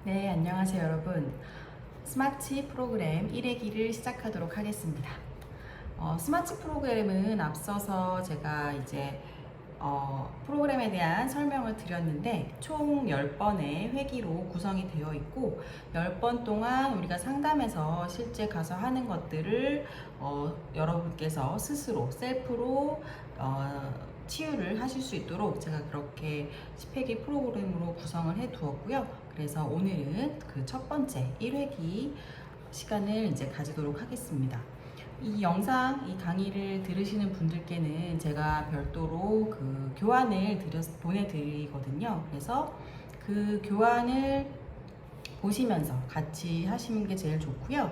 네, 안녕하세요, 여러분. 스마치 프로그램 1회기를 시작하도록 하겠습니다. 스마치 프로그램은 앞서서 제가 이제 프로그램에 대한 설명을 드렸는데 총 10번의 회기로 구성이 되어 있고 10번 동안 우리가 상담에서 실제 가서 하는 것들을 여러분께서 스스로 셀프로 치유를 하실 수 있도록 제가 그렇게 10회기 프로그램으로 구성을 해 두었고요. 그래서 오늘은 그 첫 번째 1회기 시간을 이제 가지도록 하겠습니다. 이 영상, 이 강의를 들으시는 분들께는 제가 별도로 그 교환을 보내드리거든요. 그래서 그 교환을 보시면서 같이 하시는 게 제일 좋고요.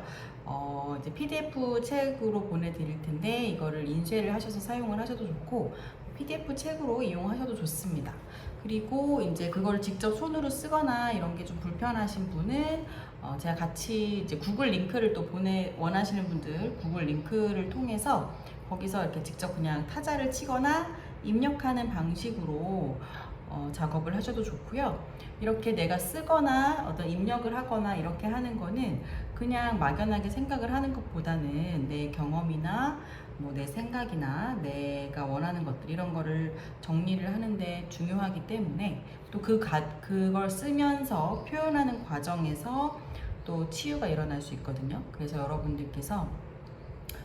이제 PDF 책으로 보내드릴 텐데 이거를 인쇄를 하셔서 사용을 하셔도 좋고 PDF 책으로 이용하셔도 좋습니다. 그리고 이제 그걸 직접 손으로 쓰거나 이런 게 좀 불편하신 분은 제가 같이 이제 구글 링크를 또 원하시는 분들 구글 링크를 통해서 거기서 이렇게 직접 그냥 타자를 치거나 입력하는 방식으로 작업을 하셔도 좋고요. 이렇게 내가 쓰거나 어떤 입력을 하거나 이렇게 하는 거는 그냥 막연하게 생각을 하는 것보다는 내 경험이나 뭐 내 생각이나 내가 원하는 것들 이런 거를 정리를 하는데 중요하기 때문에 또 그걸 쓰면서 표현하는 과정에서 또 치유가 일어날 수 있거든요. 그래서 여러분들께서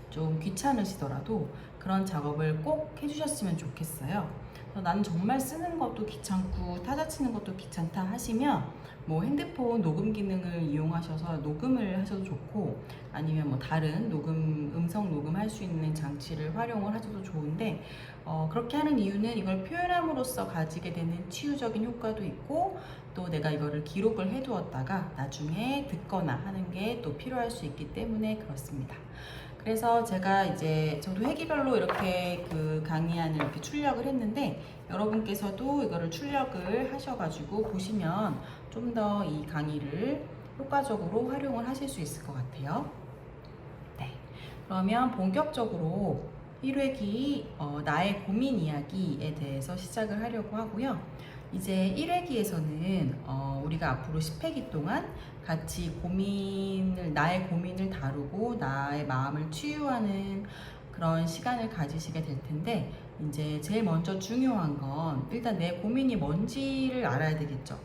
좀 귀찮으시더라도 그런 작업을 꼭 해주셨으면 좋겠어요. 나는 정말 쓰는 것도 귀찮고 타자 치는 것도 귀찮다 하시면 뭐 핸드폰 녹음 기능을 이용하셔서 녹음을 하셔도 좋고 아니면 뭐 다른 음성 녹음할 수 있는 장치를 활용을 하셔도 좋은데 그렇게 하는 이유는 이걸 표현함으로써 가지게 되는 치유적인 효과도 있고 또 내가 이거를 기록을 해두었다가 나중에 듣거나 하는 게 또 필요할 수 있기 때문에 그렇습니다. 그래서 제가 이제 저도 회기별로 이렇게 그 강의안을 이렇게 출력을 했는데 여러분께서도 이거를 출력을 하셔가지고 보시면 좀 더 이 강의를 효과적으로 활용을 하실 수 있을 것 같아요. 네. 그러면 본격적으로 1회기 나의 고민 이야기에 대해서 시작을 하려고 하고요. 이제 1회기에서는 우리가 앞으로 10회기 동안 같이 나의 고민을 다루고 나의 마음을 치유하는 그런 시간을 가지시게 될 텐데 이제 제일 먼저 중요한 건 일단 내 고민이 뭔지를 알아야 되겠죠.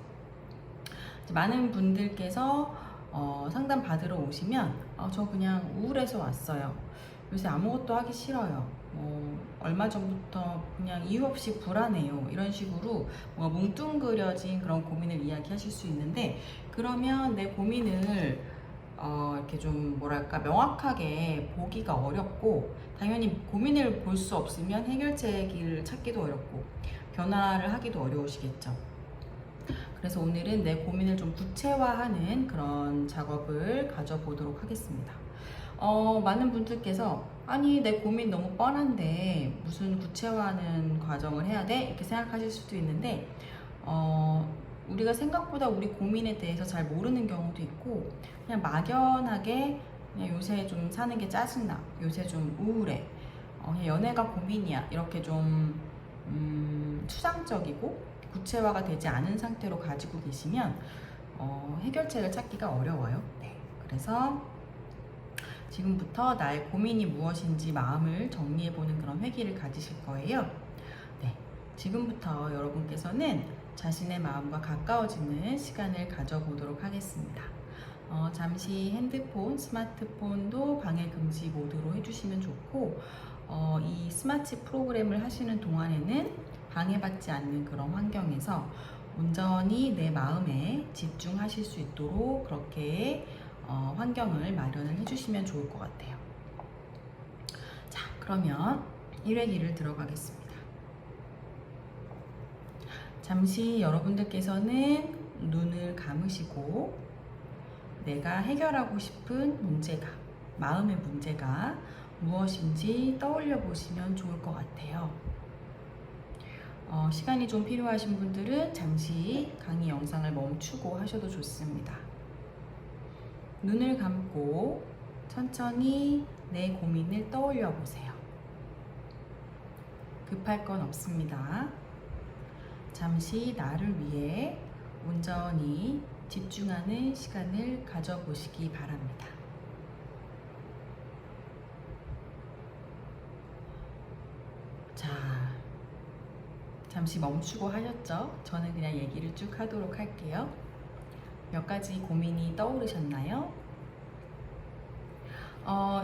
많은 분들께서 상담 받으러 오시면 저 그냥 우울해서 왔어요. 요새 아무것도 하기 싫어요. 얼마 전부터 그냥 이유 없이 불안해요. 이런 식으로 뭔가 뭉뚱그려진 그런 고민을 이야기하실 수 있는데 그러면 내 고민을 이렇게 좀 뭐랄까 명확하게 보기가 어렵고 당연히 고민을 볼 수 없으면 해결책을 찾기도 어렵고 변화를 하기도 어려우시겠죠. 그래서 오늘은 내 고민을 좀 구체화하는 그런 작업을 가져보도록 하겠습니다. 많은 분들께서 아니 내 고민 너무 뻔한데 무슨 구체화하는 과정을 해야 돼? 이렇게 생각하실 수도 있는데 우리가 생각보다 우리 고민에 대해서 잘 모르는 경우도 있고 그냥 막연하게 그냥 요새 좀 사는 게 짜증나, 요새 좀 우울해, 그냥 연애가 고민이야 이렇게 좀 추상적이고 구체화가 되지 않은 상태로 가지고 계시면 해결책을 찾기가 어려워요. 네. 그래서 지금부터 나의 고민이 무엇인지 마음을 정리해보는 그런 회기를 가지실 거예요. 네. 지금부터 여러분께서는 자신의 마음과 가까워지는 시간을 가져보도록 하겠습니다. 잠시 핸드폰, 스마트폰도 방해 금지 모드로 해주시면 좋고 이 스마트 프로그램을 하시는 동안에는 방해받지 않는 그런 환경에서 온전히 내 마음에 집중하실 수 있도록 그렇게 환경을 마련을 해주시면 좋을 것 같아요. 자, 그러면 1회기를 들어가겠습니다. 잠시 여러분들께서는 눈을 감으시고 내가 해결하고 싶은 문제가, 마음의 문제가 무엇인지 떠올려 보시면 좋을 것 같아요. 시간이 좀 필요하신 분들은 잠시 강의 영상을 멈추고 하셔도 좋습니다. 눈을 감고 천천히 내 고민을 떠올려 보세요. 급할 건 없습니다. 잠시 나를 위해 온전히 집중하는 시간을 가져보시기 바랍니다. 자, 잠시 멈추고 하셨죠? 저는 그냥 얘기를 쭉 하도록 할게요. 몇 가지 고민이 떠오르셨나요?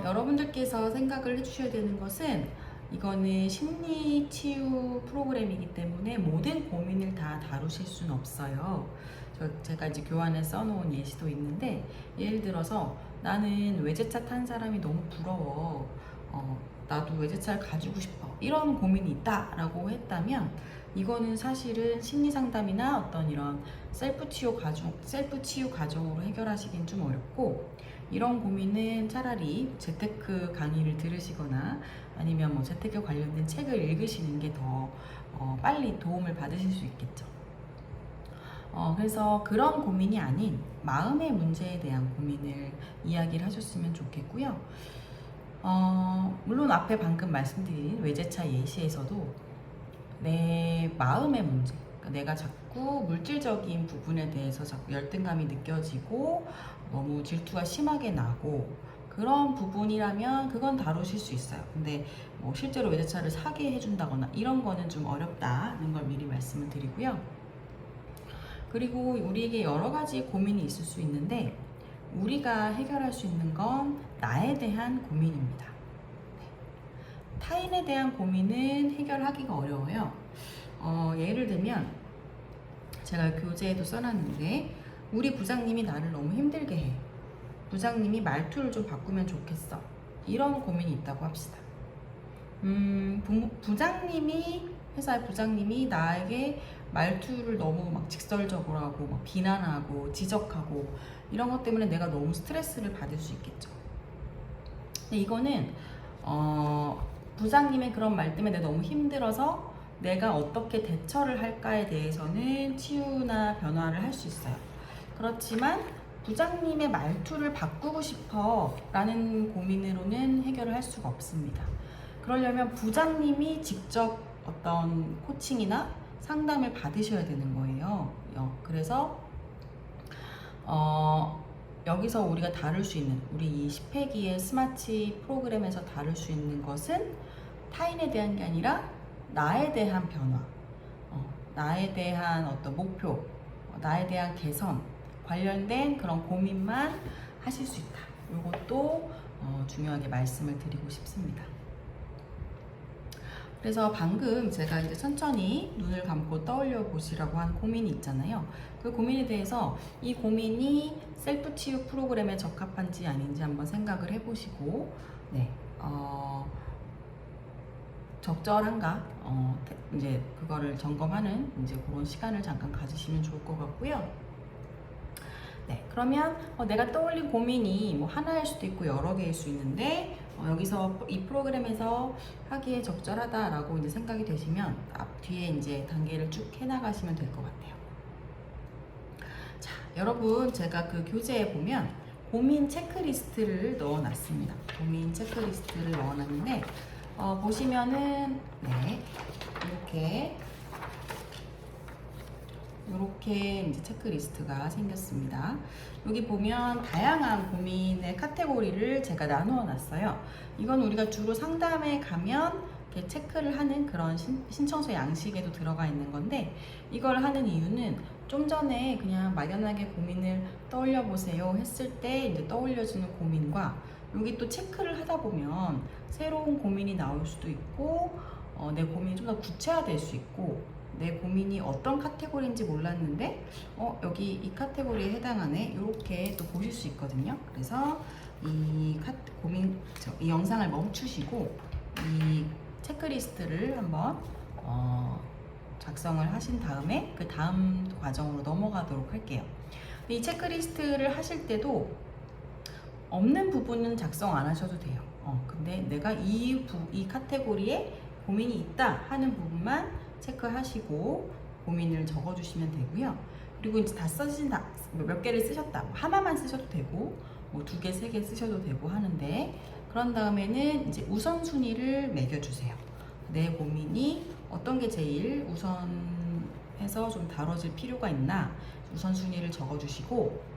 여러분들께서 생각을 해주셔야 되는 것은 이거는 심리 치유 프로그램이기 때문에 모든 고민을 다 다루실 수는 없어요. 제가 이제 교환에 써놓은 예시도 있는데, 예를 들어서 나는 외제차 탄 사람이 너무 부러워. 나도 외제차를 가지고 싶어. 이런 고민이 있다라고 했다면 이거는 사실은 심리 상담이나 어떤 이런 셀프 치유 과정으로 해결하시긴 좀 어렵고, 이런 고민은 차라리 재테크 강의를 들으시거나 아니면 뭐 재테크 관련된 책을 읽으시는 게 더 빨리 도움을 받으실 수 있겠죠. 그래서 그런 고민이 아닌 마음의 문제에 대한 고민을 이야기를 하셨으면 좋겠고요. 물론 앞에 방금 말씀드린 외제차 예시에서도 내 마음의 문제, 그러니까 내가 자꾸 물질적인 부분에 대해서 자꾸 열등감이 느껴지고 너무 질투가 심하게 나고 그런 부분이라면 그건 다루실 수 있어요. 근데 뭐 실제로 외제차를 사게 해준다거나 이런 거는 좀 어렵다는 걸 미리 말씀을 드리고요. 그리고 우리에게 여러 가지 고민이 있을 수 있는데 우리가 해결할 수 있는 건 나에 대한 고민입니다. 타인에 대한 고민은 해결하기가 어려워요. 예를 들면 제가 교재에도 써놨는데, 우리 부장님이 나를 너무 힘들게 해. 부장님이 말투를 좀 바꾸면 좋겠어. 이런 고민이 있다고 합시다. 회사의 부장님이 나에게 말투를 너무 막 직설적으로 하고 막 비난하고 지적하고 이런 것 때문에 내가 너무 스트레스를 받을 수 있겠죠. 근데 이거는 부장님의 그런 말 때문에 내가 너무 힘들어서 내가 어떻게 대처를 할까에 대해서는 치유나 변화를 할 수 있어요. 그렇지만 부장님의 말투를 바꾸고 싶어 라는 고민으로는 해결을 할 수가 없습니다. 그러려면 부장님이 직접 어떤 코칭이나 상담을 받으셔야 되는 거예요. 그래서 여기서 우리가 다룰 수 있는, 우리 이 10회기의 스마치 프로그램에서 다룰 수 있는 것은 타인에 대한 게 아니라 나에 대한 변화, 나에 대한 어떤 목표, 나에 대한 개선 관련된 그런 고민만 하실 수 있다. 이것도 중요하게 말씀을 드리고 싶습니다. 그래서 방금 제가 이제 천천히 눈을 감고 떠올려 보시라고 한 고민이 있잖아요. 그 고민에 대해서 이 고민이 셀프 치유 프로그램에 적합한지 아닌지 한번 생각을 해보시고, 네, 적절한가, 이제 그거를 점검하는 이제 그런 시간을 잠깐 가지시면 좋을 것 같고요. 네, 그러면 내가 떠올린 고민이 뭐 하나일 수도 있고 여러 개일 수 있는데 여기서 이 프로그램에서 하기에 적절하다라고 이제 생각이 되시면 앞 뒤에 이제 단계를 쭉 해나가시면 될 것 같아요. 자, 여러분, 제가 그 교재에 보면 고민 체크리스트를 넣어놨습니다. 고민 체크리스트를 넣어놨는데 보시면은 네, 이렇게 이제 체크리스트가 생겼습니다. 여기 보면 다양한 고민의 카테고리를 제가 나누어 놨어요. 이건 우리가 주로 상담에 가면 이렇게 체크를 하는 그런 신청서 양식에도 들어가 있는 건데, 이걸 하는 이유는 좀 전에 그냥 막연하게 고민을 떠올려 보세요 했을 때 이제 떠올려지는 고민과 여기 또 체크를 하다 보면 새로운 고민이 나올 수도 있고 내 고민이 좀 더 구체화될 수 있고, 내 고민이 어떤 카테고리인지 몰랐는데 여기 이 카테고리에 해당하네, 이렇게 또 보실 수 있거든요. 그래서 이 영상을 멈추시고 이 체크리스트를 한번 작성을 하신 다음에 그 다음 과정으로 넘어가도록 할게요. 이 체크리스트를 하실 때도 없는 부분은 작성 안 하셔도 돼요. 근데 내가 이 카테고리에 고민이 있다 하는 부분만 체크하시고 고민을 적어주시면 되고요. 그리고 이제 다 쓰신다, 몇 개를 쓰셨다, 하나만 쓰셔도 되고 뭐 2개, 3개 쓰셔도 되고 하는데, 그런 다음에는 이제 우선순위를 매겨주세요. 내 고민이 어떤 게 제일 우선해서 좀 다뤄질 필요가 있나, 우선순위를 적어주시고,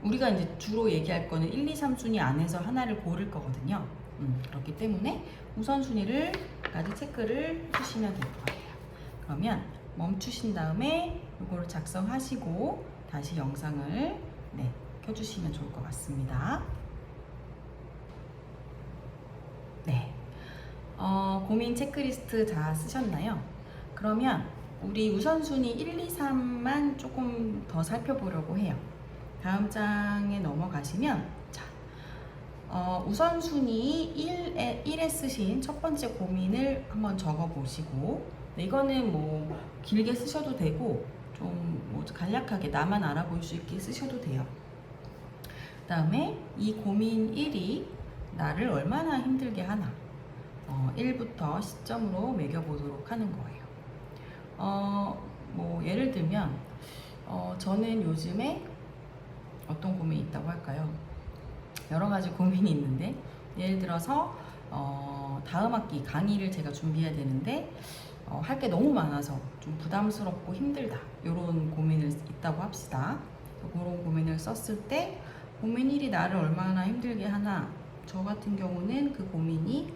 우리가 이제 주로 얘기할 거는 1, 2, 3순위 안에서 하나를 고를 거거든요. 그렇기 때문에 우선순위를까지 체크를 해주시면 될 거예요. 그러면 멈추신 다음에 이거를 작성하시고 다시 영상을 켜주시면 좋을 것 같습니다. 네, 고민 체크리스트 다 쓰셨나요? 그러면 우리 우선순위 1, 2, 3만 조금 더 살펴보려고 해요. 다음 장에 넘어가시면, 자, 우선순위 1에 쓰신 첫 번째 고민을 한번 적어보시고, 이거는 뭐 길게 쓰셔도 되고 좀 뭐 간략하게 나만 알아볼 수 있게 쓰셔도 돼요. 그 다음에 이 고민 1이 나를 얼마나 힘들게 하나, 1부터 시점으로 매겨보도록 하는 거예요. 뭐 예를 들면 저는 요즘에 어떤 고민이 있다고 할까요? 여러 가지 고민이 있는데, 예를 들어서 다음 학기 강의를 제가 준비해야 되는데 할 게 너무 많아서 좀 부담스럽고 힘들다, 이런 고민을 있다고 합시다. 그런 고민을 썼을 때 고민 1이 나를 얼마나 힘들게 하나, 저 같은 경우는 그 고민이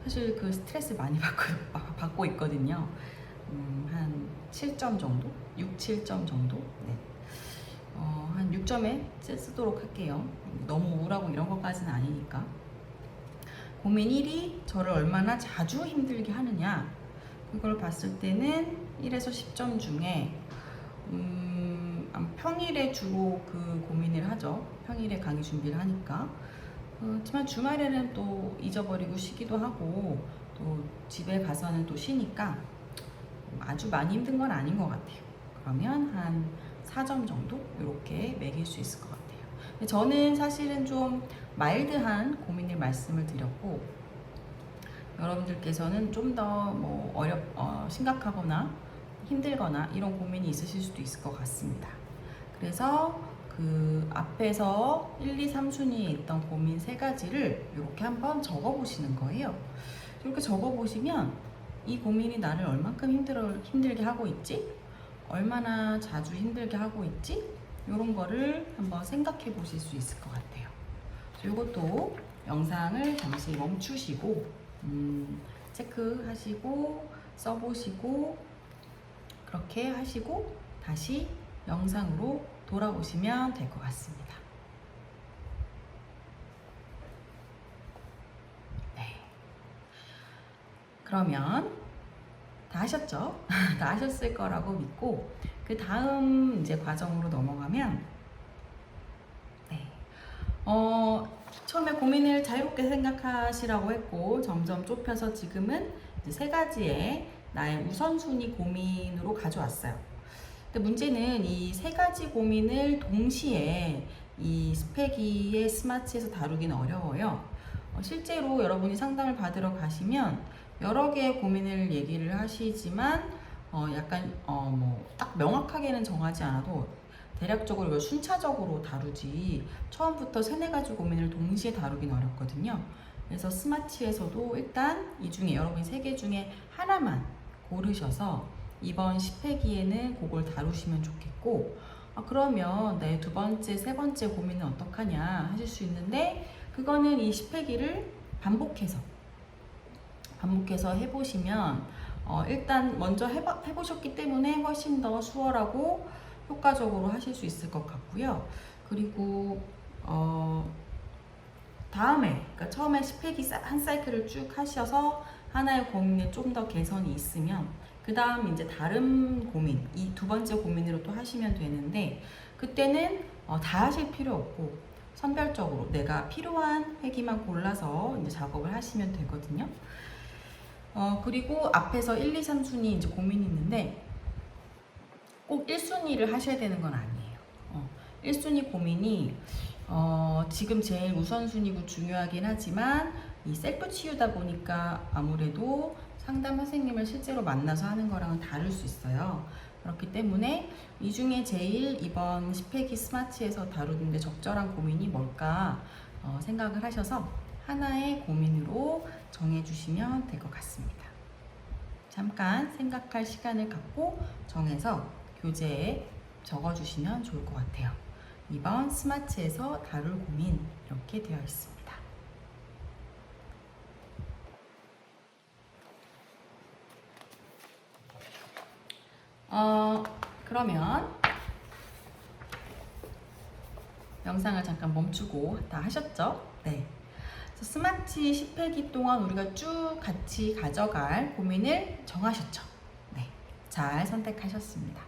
사실 그 스트레스 많이 받고 있거든요. 한 7점 정도? 6, 7점 정도? 네. 한 6점에 쓰도록 할게요. 너무 우울하고 이런 것까지는 아니니까. 고민 1이 저를 얼마나 자주 힘들게 하느냐, 그걸 봤을 때는 1에서 10점 중에 평일에 주로 그 고민을 하죠. 평일에 강의 준비를 하니까. 그렇지만 주말에는 또 잊어버리고 쉬기도 하고 또 집에 가서는 또 쉬니까 아주 많이 힘든 건 아닌 것 같아요. 그러면 한 4점 정도 이렇게 매길 수 있을 것 같아요. 근데 저는 사실은 좀 마일드한 고민을 말씀을 드렸고, 여러분들께서는 좀 더 뭐 심각하거나 힘들거나 이런 고민이 있으실 수도 있을 것 같습니다. 그래서 그 앞에서 1, 2, 3순위에 있던 고민 3가지를 이렇게 한번 적어 보시는 거예요. 이렇게 적어 보시면 이 고민이 나를 얼만큼 힘들게 하고 있지? 얼마나 자주 힘들게 하고 있지? 이런 거를 한번 생각해 보실 수 있을 것 같아요. 이것도 영상을 잠시 멈추시고 체크하시고 써보시고, 그렇게 하시고 다시 영상으로 돌아오시면 될 것 같습니다. 네. 그러면 다 하셨죠? 다 하셨을 거라고 믿고, 그 다음 이제 과정으로 넘어가면, 네. 처음에 고민을 자유롭게 생각하시라고 했고, 점점 좁혀서 지금은 이제 3가지의 나의 우선순위 고민으로 가져왔어요. 근데 문제는 이 3가지 고민을 동시에 이 스펙이의 스마치에서 다루기는 어려워요. 실제로 여러분이 상담을 받으러 가시면 여러 개의 고민을 얘기를 하시지만 약간 뭐 딱 명확하게는 정하지 않아도 대략적으로 이걸 순차적으로 다루지, 처음부터 3-4가지 고민을 동시에 다루긴 어렵거든요. 그래서 스마치에서도 일단 이 중에 여러분이 3개 중에 하나만 고르셔서 이번 10회기에는 그걸 다루시면 좋겠고, 그러면 내 2번째, 3번째 고민은 어떡하냐 하실 수 있는데, 그거는 이 10회기를 반복해서 해보시면 일단 먼저 해보셨기 때문에 훨씬 더 수월하고 효과적으로 하실 수 있을 것 같고요. 그리고 다음에, 그러니까 처음에 10회기 한 사이클을 쭉 하셔서 하나의 고민에 좀 더 개선이 있으면 그 다음 이제 다른 고민, 이 2번째 고민으로 또 하시면 되는데, 그때는 다 하실 필요 없고 선별적으로 내가 필요한 회기만 골라서 이제 작업을 하시면 되거든요. 그리고 앞에서 1, 2, 3순위 이제 고민이 있는데 꼭 1순위를 하셔야 되는 건 아니에요. 1순위 고민이 지금 제일 우선순위고 중요하긴 하지만 이 셀프 치유다 보니까 아무래도 상담 선생님을 실제로 만나서 하는 거랑은 다를 수 있어요. 그렇기 때문에 이 중에 제일 이번 10회기 스마치에서 다루는데 적절한 고민이 뭘까 생각을 하셔서 하나의 고민으로 정해주시면 될 것 같습니다. 잠깐 생각할 시간을 갖고 정해서 교재에 적어주시면 좋을 것 같아요. 이번 스마치에서 다룰 고민 이렇게 되어 있습니다. 그러면 영상을 잠깐 멈추고 다 하셨죠? 네. 스마치 10회기 동안 우리가 쭉 같이 가져갈 고민을 정하셨죠? 네. 잘 선택하셨습니다.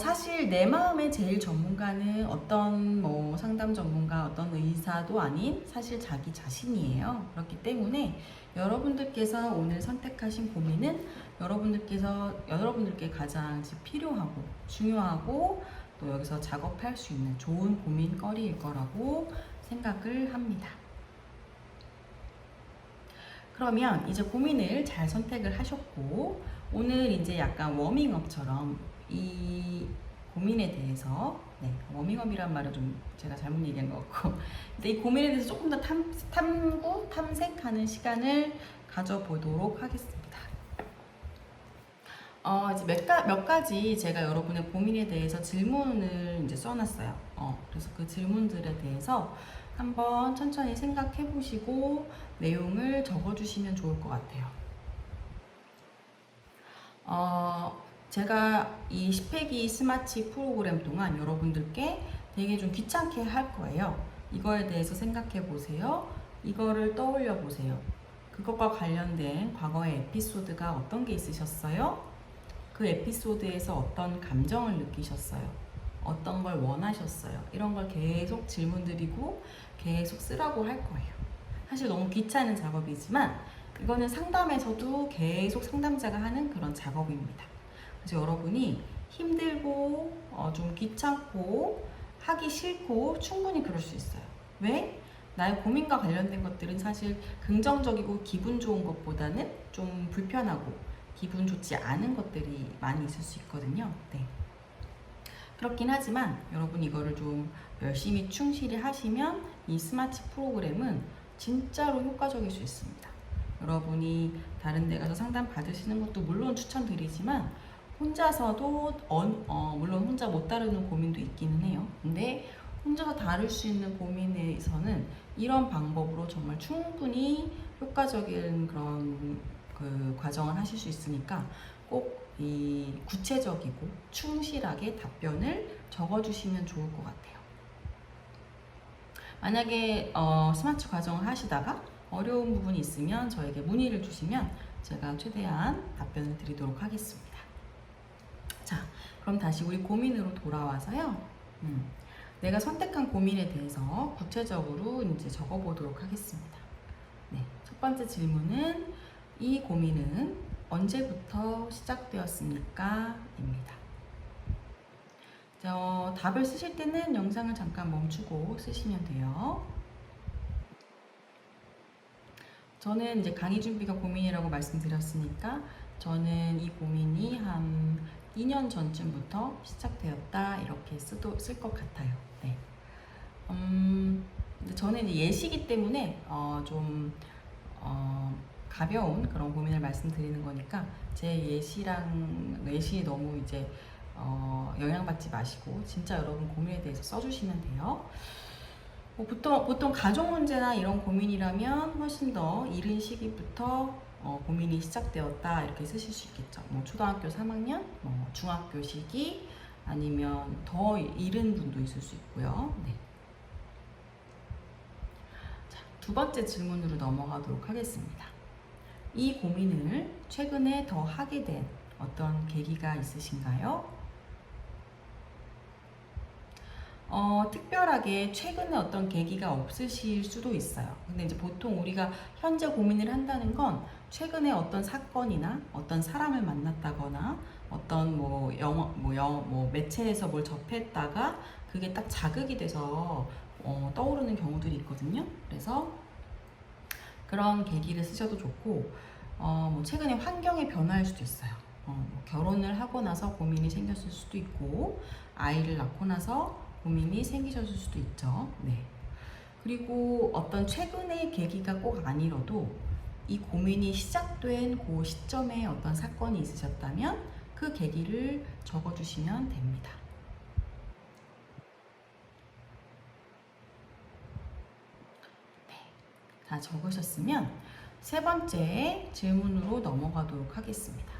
사실 내 마음의 제일 전문가는 어떤 뭐 상담 전문가, 어떤 의사도 아닌 사실 자기 자신이에요. 그렇기 때문에 여러분들께서 오늘 선택하신 고민은 여러분들께 가장 필요하고 중요하고 또 여기서 작업할 수 있는 좋은 고민거리일 거라고 생각을 합니다. 그러면 이제 고민을 잘 선택을 하셨고 오늘 이제 약간 워밍업처럼 이 고민에 대해서 워밍업이란 말은 좀 제가 잘못 얘기한 것 같고 근데 이 고민에 대해서 조금 더 탐색하는 시간을 가져보도록 하겠습니다. 이제 몇 가지 제가 여러분의 고민에 대해서 질문을 이제 써놨어요. 그래서 그 질문들에 대해서 한번 천천히 생각해 보시고 내용을 적어주시면 좋을 것 같아요. 제가 이 10회기 스마치 프로그램 동안 여러분들께 되게 좀 귀찮게 할 거예요. 이거에 대해서 생각해 보세요. 이거를 떠올려 보세요. 그것과 관련된 과거의 에피소드가 어떤 게 있으셨어요? 그 에피소드에서 어떤 감정을 느끼셨어요? 어떤 걸 원하셨어요? 이런 걸 계속 질문 드리고 계속 쓰라고 할 거예요. 사실 너무 귀찮은 작업이지만 이거는 상담에서도 계속 상담자가 하는 그런 작업입니다. 그래서 여러분이 힘들고 좀 귀찮고 하기 싫고 충분히 그럴 수 있어요. 왜? 나의 고민과 관련된 것들은 사실 긍정적이고 기분 좋은 것보다는 좀 불편하고 기분 좋지 않은 것들이 많이 있을 수 있거든요. 네. 그렇긴 하지만 여러분 이거를 좀 열심히 충실히 하시면 이 스마치 프로그램은 진짜로 효과적일 수 있습니다. 여러분이 다른 데 가서 상담 받으시는 것도 물론 추천드리지만 혼자서도 물론 혼자 못 다루는 고민도 있기는 해요. 근데 혼자서 다룰 수 있는 고민에서는 이런 방법으로 정말 충분히 효과적인 그런 그 과정을 하실 수 있으니까 꼭 이 구체적이고 충실하게 답변을 적어주시면 좋을 것 같아요. 만약에 스마치 과정을 하시다가 어려운 부분이 있으면 저에게 문의를 주시면 제가 최대한 답변을 드리도록 하겠습니다. 자, 그럼 다시 우리 고민으로 돌아와서요. 내가 선택한 고민에 대해서 구체적으로 이제 적어보도록 하겠습니다. 네, 첫 번째 질문은 이 고민은 언제부터 시작되었습니까? 입니다. 답을 쓰실 때는 영상을 잠깐 멈추고 쓰시면 돼요. 저는 이제 강의 준비가 고민이라고 말씀드렸으니까 저는 이 고민이 한 2년 전쯤부터 시작되었다 이렇게 쓸 것 같아요. 네. 저는 이제 예시기 때문에 가벼운 그런 고민을 말씀드리는 거니까 제 예시 너무 이제 영향받지 마시고 진짜 여러분 고민에 대해서 써주시면 돼요. 보통 가족 문제나 이런 고민이라면 훨씬 더 이른 시기부터 고민이 시작되었다 이렇게 쓰실 수 있겠죠. 뭐 초등학교 3학년, 뭐 중학교 시기 아니면 더 이른 분도 있을 수 있고요. 네. 자, 두 번째 질문으로 넘어가도록 하겠습니다. 이 고민을 최근에 더 하게 된 어떤 계기가 있으신가요? 특별하게 최근에 어떤 계기가 없으실 수도 있어요. 근데 이제 보통 우리가 현재 고민을 한다는 건 최근에 어떤 사건이나 어떤 사람을 만났다거나 어떤 매체에서 뭘 접했다가 그게 딱 자극이 돼서 떠오르는 경우들이 있거든요. 그래서 그런 계기를 쓰셔도 좋고, 최근에 환경의 변화일 수도 있어요. 결혼을 하고 나서 고민이 생겼을 수도 있고, 아이를 낳고 나서 고민이 생기셨을 수도 있죠. 네. 그리고 어떤 최근의 계기가 꼭 아니라도 이 고민이 시작된 그 시점에 어떤 사건이 있으셨다면 그 그 계기를 적어주시면 됩니다. 네, 다 적으셨으면 세 번째 질문으로 넘어가도록 하겠습니다.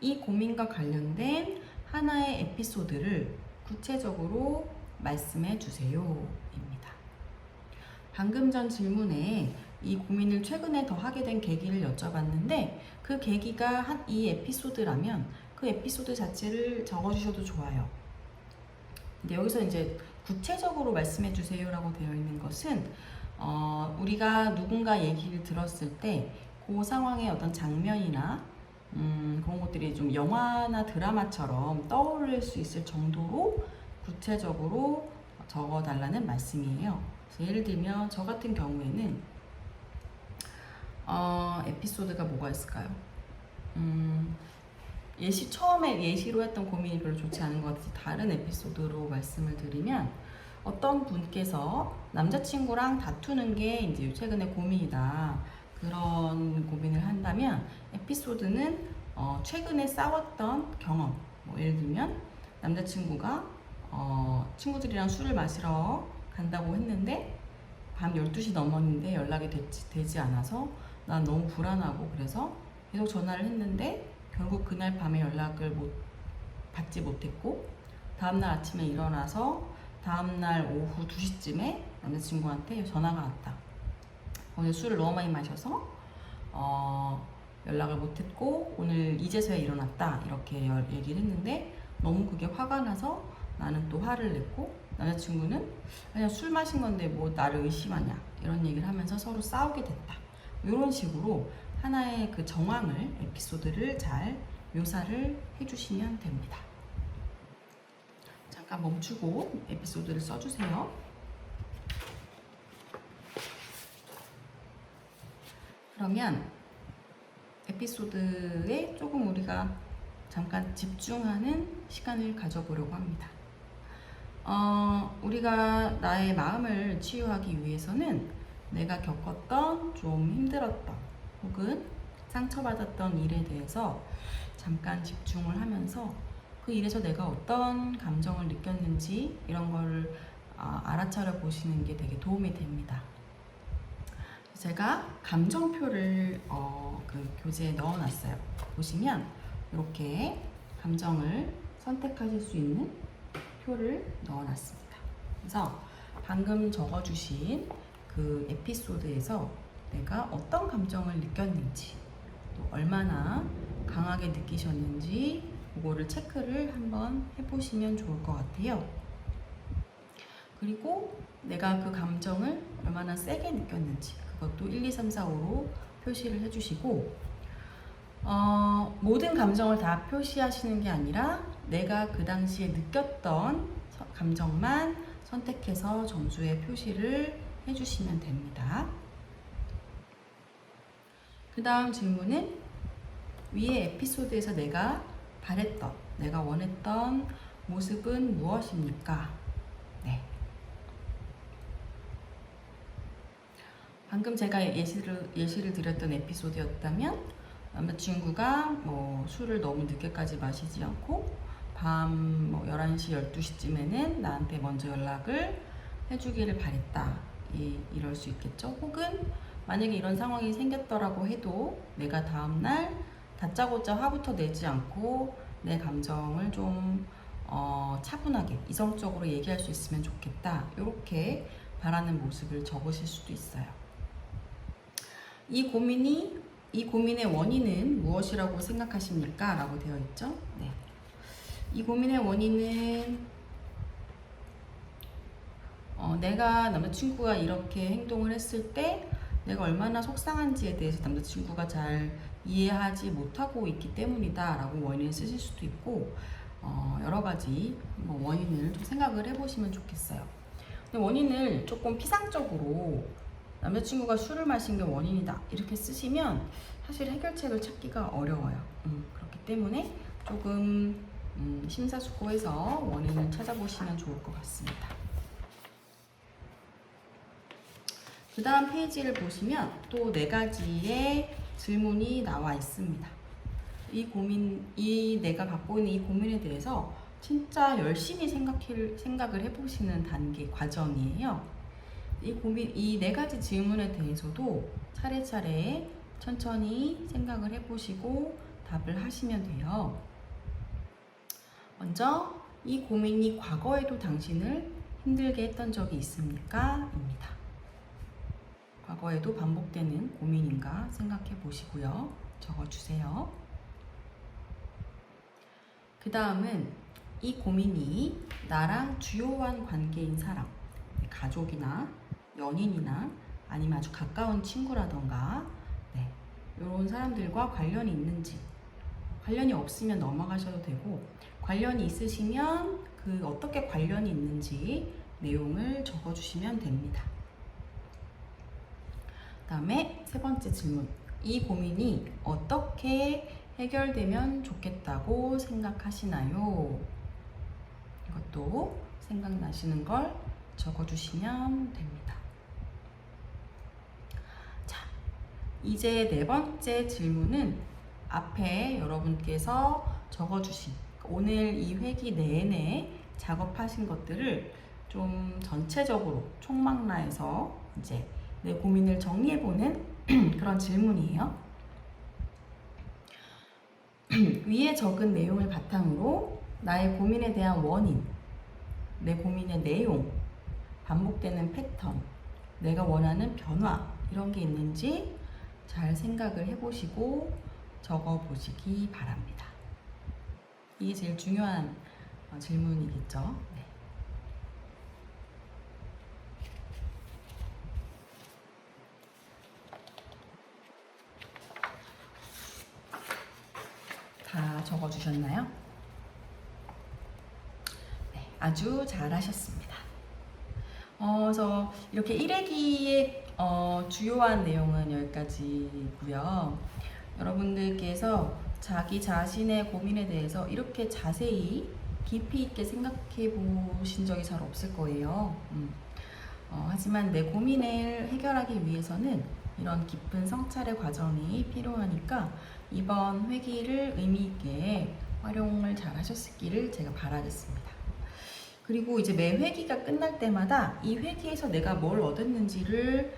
이 고민과 관련된 하나의 에피소드를 구체적으로 말씀해 주세요 입니다. 방금 전 질문에 이 고민을 최근에 더 하게 된 계기를 여쭤봤는데 그 계기가 이 에피소드라면 그 에피소드 자체를 적어주셔도 좋아요. 근데 여기서 이제 구체적으로 말씀해 주세요라고 되어 있는 것은 우리가 누군가 얘기를 들었을 때 그 상황의 어떤 장면이나 그런 것들이 좀 영화나 드라마처럼 떠오를 수 있을 정도로 구체적으로 적어달라는 말씀이에요. 그래서 예를 들면 저 같은 경우에는 에피소드가 뭐가 있을까요? 처음에 예시로 했던 고민이 별로 좋지 않은 것 같아서 다른 에피소드로 말씀을 드리면 어떤 분께서 남자친구랑 다투는 게 이제 최근에 고민이다. 그런 고민을 한다면 에피소드는 최근에 싸웠던 경험. 뭐 예를 들면 남자친구가 친구들이랑 술을 마시러 간다고 했는데 밤 12시 넘었는데 연락이 되지 않아서 난 너무 불안하고 그래서 계속 전화를 했는데 결국 그날 밤에 연락을 받지 못했고 다음날 아침에 일어나서 다음날 오후 2시쯤에 남자친구한테 전화가 왔다. 오늘 술을 너무 많이 마셔서 연락을 못했고 오늘 이제서야 일어났다 이렇게 얘기를 했는데 너무 그게 화가 나서 나는 또 화를 냈고 남자친구는 그냥 술 마신 건데 뭐 나를 의심하냐 이런 얘기를 하면서 서로 싸우게 됐다. 이런 식으로 하나의 그 정황을 에피소드를 잘 묘사를 해주시면 됩니다. 잠깐 멈추고 에피소드를 써주세요. 그러면 에피소드에 조금 우리가 잠깐 집중하는 시간을 가져보려고 합니다. 우리가 나의 마음을 치유하기 위해서는 내가 겪었던 좀 힘들었던 혹은 상처받았던 일에 대해서 잠깐 집중을 하면서 그 일에서 내가 어떤 감정을 느꼈는지 이런 거를 알아차려 보시는 게 되게 도움이 됩니다. 제가 감정표를 그 교재에 넣어놨어요. 보시면 이렇게 감정을 선택하실 수 있는 표를 넣어놨습니다. 그래서 방금 적어주신 그 에피소드에서 내가 어떤 감정을 느꼈는지 또 얼마나 강하게 느끼셨는지 그거를 체크를 한번 해보시면 좋을 것 같아요. 그리고 내가 그 감정을 얼마나 세게 느꼈는지 그것도 1, 2, 3, 4, 5로 표시를 해주시고 모든 감정을 다 표시하시는 게 아니라 내가 그 당시에 느꼈던 감정만 선택해서 점수에 표시를 해주시면 됩니다. 그 다음 질문은 위의 에피소드에서 내가 바랬던, 내가 원했던 모습은 무엇입니까? 네. 방금 제가 예시를 드렸던 에피소드였다면 남자친구가 뭐 술을 너무 늦게까지 마시지 않고 밤 뭐 11시, 12시쯤에는 나한테 먼저 연락을 해주기를 바랬다. 이럴 수 있겠죠. 혹은 만약에 이런 상황이 생겼더라고 해도 내가 다음날 다짜고짜 화부터 내지 않고 내 감정을 좀 차분하게 이성적으로 얘기할 수 있으면 좋겠다. 이렇게 바라는 모습을 적으실 수도 있어요. 이 고민의 원인은 무엇이라고 생각하십니까? 라고 되어 있죠. 네. 이 고민의 원인은 내가 남자친구가 이렇게 행동을 했을 때 내가 얼마나 속상한지에 대해서 남자친구가 잘 이해하지 못하고 있기 때문이다 라고 원인을 쓰실 수도 있고 여러 가지 원인을 좀 생각을 해보시면 좋겠어요. 근데 원인을 조금 피상적으로 남자친구가 술을 마신 게 원인이다 이렇게 쓰시면 사실 해결책을 찾기가 어려워요. 그렇기 때문에 조금 심사숙고해서 원인을 찾아보시면 좋을 것 같습니다. 그 다음 페이지를 보시면 또 4가지의 질문이 나와 있습니다. 내가 갖고 있는 이 고민에 대해서 진짜 열심히 생각을 해보시는 과정이에요. 이 네 가지 질문에 대해서도 차례차례 천천히 생각을 해보시고 답을 하시면 돼요. 먼저, 이 고민이 과거에도 당신을 힘들게 했던 적이 있습니까? 입니다. 과거에도 반복되는 고민인가 생각해 보시고요. 적어주세요. 그 다음은 이 고민이 나랑 주요한 관계인 사람, 가족이나 연인이나 아니면 아주 가까운 친구라던가 이런 사람들과 관련이 있는지, 관련이 없으면 넘어가셔도 되고, 관련이 있으시면 그 어떻게 관련이 있는지 내용을 적어주시면 됩니다. 그 다음에 세 번째 질문, 이 고민이 어떻게 해결되면 좋겠다고 생각하시나요? 이것도 생각나시는 걸 적어주시면 됩니다. 자, 이제 네 번째 질문은 앞에 여러분께서 적어주신 오늘 이 회기 내내 작업하신 것들을 좀 전체적으로 총망라해서 이제 내 고민을 정리해보는 그런 질문이에요. 위에 적은 내용을 바탕으로 나의 고민에 대한 원인, 내 고민의 내용, 반복되는 패턴, 내가 원하는 변화 이런 게 있는지 잘 생각을 해보시고 적어보시기 바랍니다. 이게 제일 중요한 질문이겠죠. 네. 다 적어주셨나요? 네, 아주 잘하셨습니다. 그래서 이렇게 1회기의 주요한 내용은 여기까지고요. 여러분들께서 자기 자신의 고민에 대해서 이렇게 자세히 깊이 있게 생각해 보신 적이 잘 없을 거예요. 하지만 내 고민을 해결하기 위해서는 이런 깊은 성찰의 과정이 필요하니까 이번 회기를 의미 있게 활용을 잘 하셨기를 제가 바라겠습니다. 그리고 이제 매 회기가 끝날 때마다 이 회기에서 내가 뭘 얻었는지를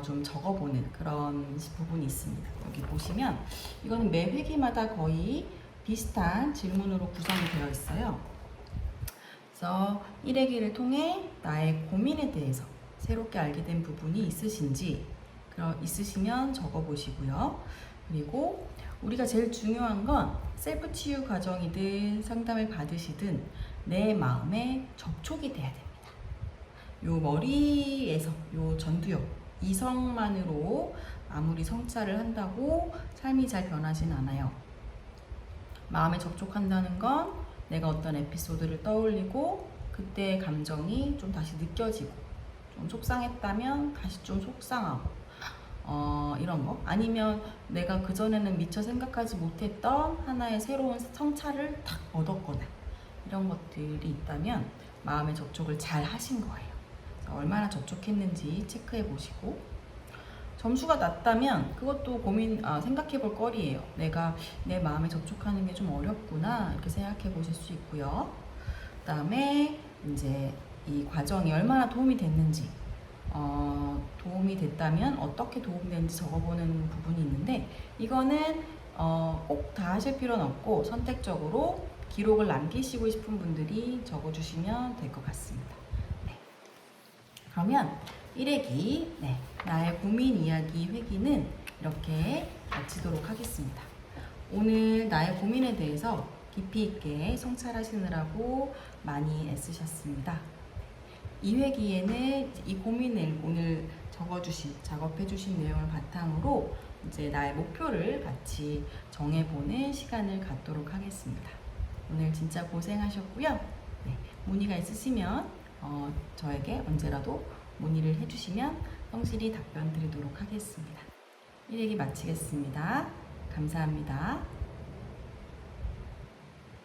좀 적어보는 그런 부분이 있습니다. 여기 보시면 이거는 매 회기마다 거의 비슷한 질문으로 구성이 되어 있어요. 그래서 1회기를 통해 나의 고민에 대해서 새롭게 알게 된 부분이 있으시면 적어보시고요. 그리고 우리가 제일 중요한 건 셀프 치유 과정이든 상담을 받으시든 내 마음에 접촉이 돼야 됩니다. 요 머리에서 요 전두엽 이성만으로 아무리 성찰을 한다고 삶이 잘 변하진 않아요. 마음에 접촉한다는 건 내가 어떤 에피소드를 떠올리고 그때의 감정이 좀 다시 느껴지고, 좀 속상했다면 다시 좀 속상하고, 이런 거, 아니면 내가 그전에는 미처 생각하지 못했던 하나의 새로운 성찰을 탁 얻었거나 이런 것들이 있다면 마음의 접촉을 잘 하신 거예요. 얼마나 접촉했는지 체크해 보시고, 점수가 낮다면 그것도 생각해 볼 거리예요. 내가 내 마음에 접촉하는 게 좀 어렵구나 이렇게 생각해 보실 수 있고요. 그 다음에 이제 이 과정이 얼마나 도움이 됐는지, 도움이 됐다면 어떻게 도움되는지 적어보는 부분이 있는데, 이거는 꼭 다 하실 필요는 없고 선택적으로 기록을 남기시고 싶은 분들이 적어주시면 될 것 같습니다. 네. 그러면 1회기 나의 고민 이야기 회기는 이렇게 마치도록 하겠습니다. 오늘 나의 고민에 대해서 깊이 있게 성찰하시느라고 많이 애쓰셨습니다. 2회기에는 이 고민을 오늘 작업해주신 내용을 바탕으로 이제 나의 목표를 같이 정해보는 시간을 갖도록 하겠습니다. 오늘 진짜 고생하셨고요. 문의가 있으시면 저에게 언제라도 문의를 해주시면 성실히 답변 드리도록 하겠습니다. 1회기 마치겠습니다. 감사합니다.